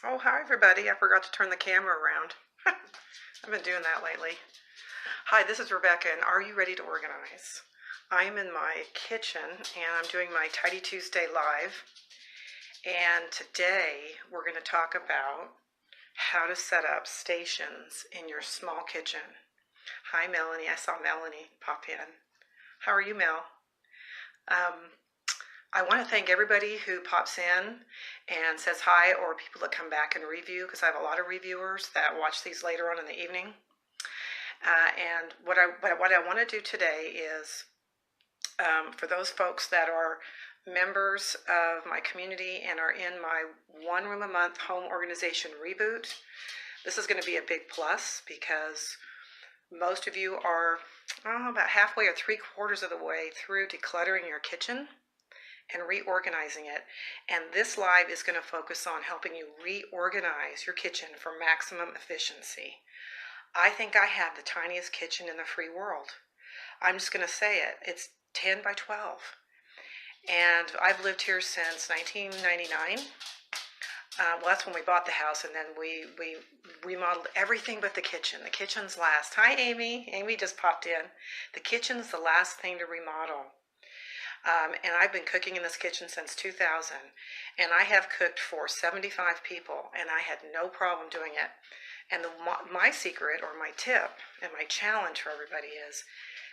Oh, hi everybody. I forgot to turn the camera around. I've been doing that lately. Hi, this is Rebecca, and are you ready to organize? I am in my kitchen, and I'm doing my Tidy Tuesday live. And today, we're going to talk about how to set up stations in your small kitchen. Hi, Melanie. I saw Melanie pop in. How are you, Mel? I want to thank everybody who pops in and says hi, or people that come back and review, because I have a lot of reviewers that watch these later on in the evening. And what I want to do today is, for those folks that are members of my community and are in my 1 room a month home organization reboot, this is going to be a big plus because most of you are about halfway or 3/4 of the way through decluttering your kitchen and reorganizing it. And this live is going to focus on helping you reorganize your kitchen for maximum efficiency. I think I have the tiniest kitchen in the free world. I'm just going to say it. It's 10 by 12. And I've lived here since 1999. Well, that's when we bought the house, and then we remodeled everything but the kitchen. The kitchen's last. Hi, Amy. Amy just popped in. The kitchen's the last thing to remodel. And I've been cooking in this kitchen since 2000, and I have cooked for 75 people, and I had no problem doing it. And my secret, or my tip, and my challenge for everybody is,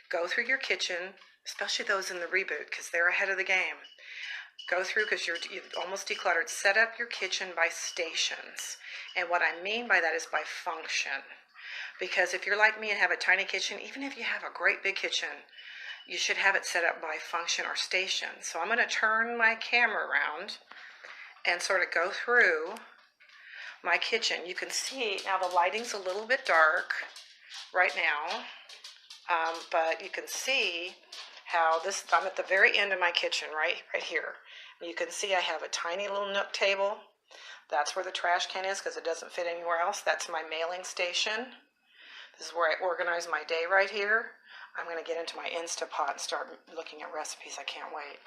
go through your kitchen, especially those in the reboot, because they're ahead of the game. Go through, because you've almost decluttered. Set up your kitchen by stations, and what I mean by that is by function. Because if you're like me and have a tiny kitchen, even if you have a great big kitchen, you should have it set up by function or station. So I'm going to turn my camera around and sort of go through my kitchen. You can see now the lighting's a little bit dark right now, but you can see how I'm at the very end of my kitchen, right here. You can see I have a tiny little nook table. That's where the trash can is because it doesn't fit anywhere else. That's my mailing station. This is where I organize my day right here. I'm going to get into my Instapot and start looking at recipes. I can't wait.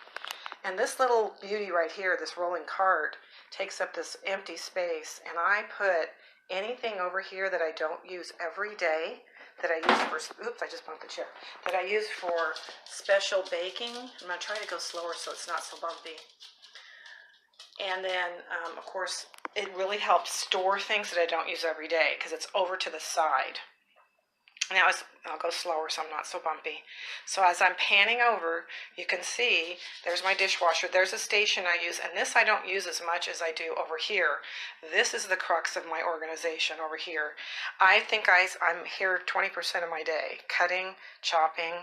And this little beauty right here, this rolling cart, takes up this empty space. And I put anything over here that I don't use every day, that I use for, oops, I just bumped the chair, that I use for special baking. I'm going to try to go slower so it's not so bumpy. And then, of course, it really helps store things that I don't use every day because it's over to the side. Now I'll go slower so I'm not so bumpy. So as I'm panning over, you can see there's my dishwasher. There's a station I use, and this I don't use as much as I do over here. This is the crux of my organization over here. I think I'm here 20% of my day, cutting, chopping.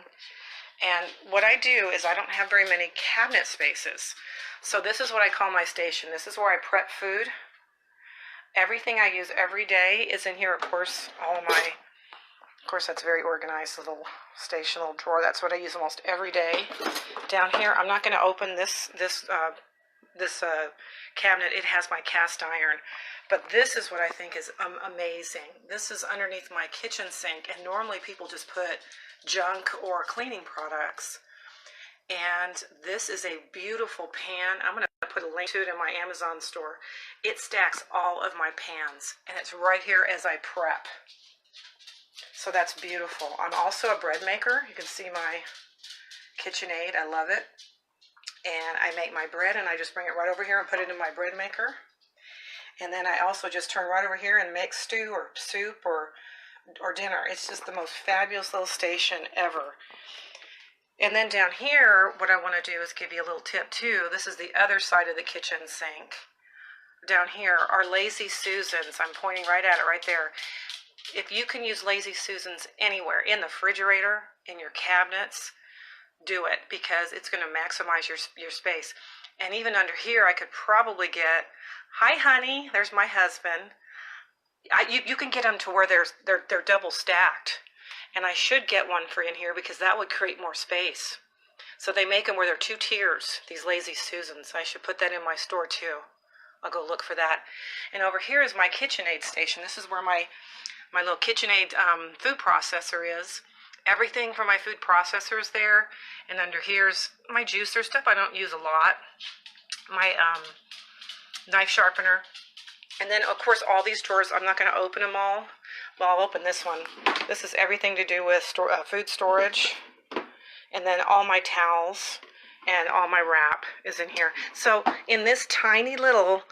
And what I do is I don't have very many cabinet spaces. So this is what I call my station. This is where I prep food. Everything I use every day is in here. Of course, of course, that's very organized, little station, little drawer. That's what I use almost every day. Down here, I'm not going to open this cabinet. It has my cast iron. But this is what I think is amazing. This is underneath my kitchen sink, and normally people just put junk or cleaning products. And this is a beautiful pan. I'm going to put a link to it in my Amazon store. It stacks all of my pans, and it's right here as I prep. So that's beautiful. I'm also a bread maker. You can see my KitchenAid. I love it. And I make my bread, and I just bring it right over here and put it in my bread maker. And then I also just turn right over here and make stew or soup or dinner. It's just the most fabulous little station ever. And then down here, what I want to do is give you a little tip too. This is the other side of the kitchen sink. Down here are Lazy Susans. I'm pointing right at it right there. If you can use Lazy Susans anywhere, in the refrigerator, in your cabinets, do it, because it's going to maximize your space. And even under here, I could probably get, hi honey, there's my husband. You can get them to where they're double stacked. And I should get one for in here because that would create more space. So they make them where they're 2 tiers, these Lazy Susans. I should put that in my store too. I'll go look for that. And over here is my KitchenAid station. This is where my little KitchenAid food processor is. Everything from my food processor is there. And under here's my juicer, stuff I don't use a lot. My knife sharpener. And then, of course, all these drawers, I'm not going to open them all. Well, I'll open this one. This is everything to do with food storage. And then all my towels and all my wrap is in here. So in this tiny little,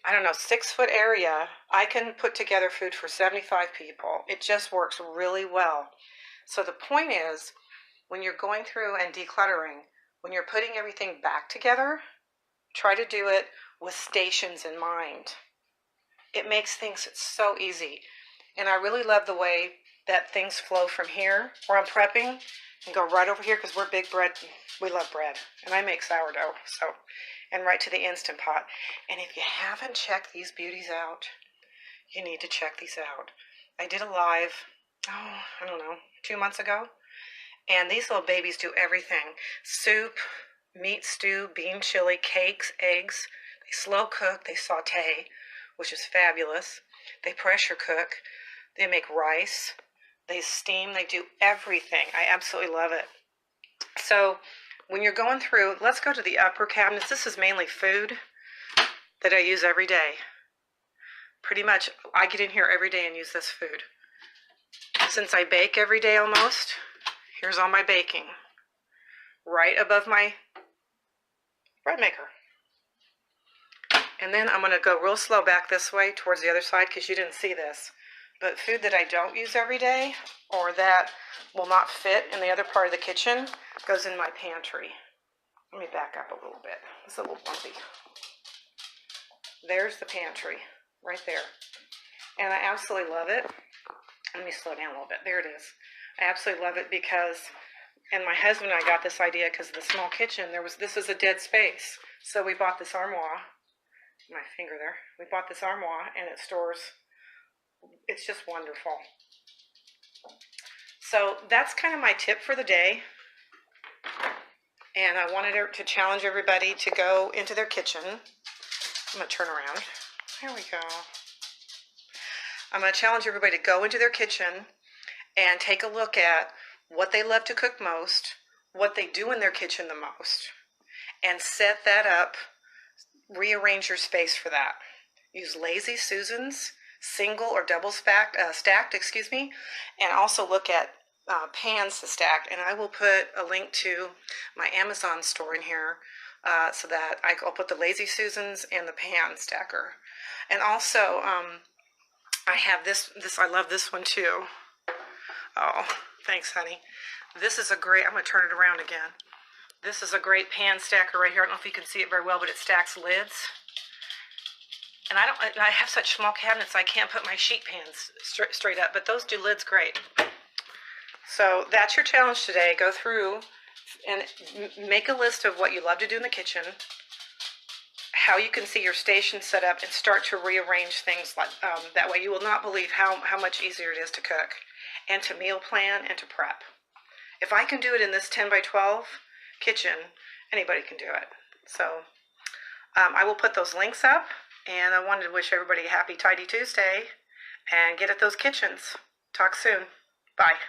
I don't know, 6-foot area, I can put together food for 75 people. It just works really well. So the point is, when you're going through and decluttering, when you're putting everything back together, try to do it with stations in mind. It makes things so easy. And I really love the way that things flow from here, where I'm prepping, and go right over here, because we're big bread, we love bread. And I make sourdough, so, and right to the Instant Pot. And if you haven't checked these beauties out, you need to check these out. I did a live, I don't know, 2 months ago. And these little babies do everything. Soup, meat stew, bean chili, cakes, eggs. They slow cook, they saute, which is fabulous. They pressure cook, they make rice, they steam, they do everything. I absolutely love it. So when you're going through, let's go to the upper cabinets. This is mainly food that I use every day. Pretty much, I get in here every day and use this food. Since I bake every day almost, here's all my baking. Right above my bread maker. And then I'm going to go real slow back this way towards the other side because you didn't see this. But food that I don't use every day or that will not fit in the other part of the kitchen goes in my pantry. Let me back up a little bit. It's a little bumpy. There's the pantry right there. And I absolutely love it. Let me slow down a little bit. There it is. I absolutely love it because, and my husband and I got this idea because of the small kitchen. This was a dead space. So we bought this armoire. My finger there. We bought this armoire and it stores, it's just wonderful. So that's kind of my tip for the day. And I wanted to challenge everybody to go into their kitchen. I'm going to turn around. There we go. I'm going to challenge everybody to go into their kitchen and take a look at what they love to cook most, what they do in their kitchen the most, and set that up. Rearrange your space for that. Use Lazy Susans, single or double stacked, and also look at pans to stack. And I will put a link to my Amazon store in here so that I'll put the Lazy Susans and the pan stacker. And also, I have this. I love this one too. Oh, thanks, honey. This is a great. I'm gonna turn it around again. This is a great pan stacker right here. I don't know if you can see it very well, but it stacks lids. And I have such small cabinets, I can't put my sheet pans straight up, but those do lids great. So that's your challenge today. Go through and make a list of what you love to do in the kitchen, how you can see your station set up, and start to rearrange things like that way. You will not believe how much easier it is to cook and to meal plan and to prep. If I can do it in this 10 by 12 kitchen, anybody can do it. So I will put those links up, and I wanted to wish everybody a happy Tidy Tuesday and get at those kitchens. Talk soon. Bye.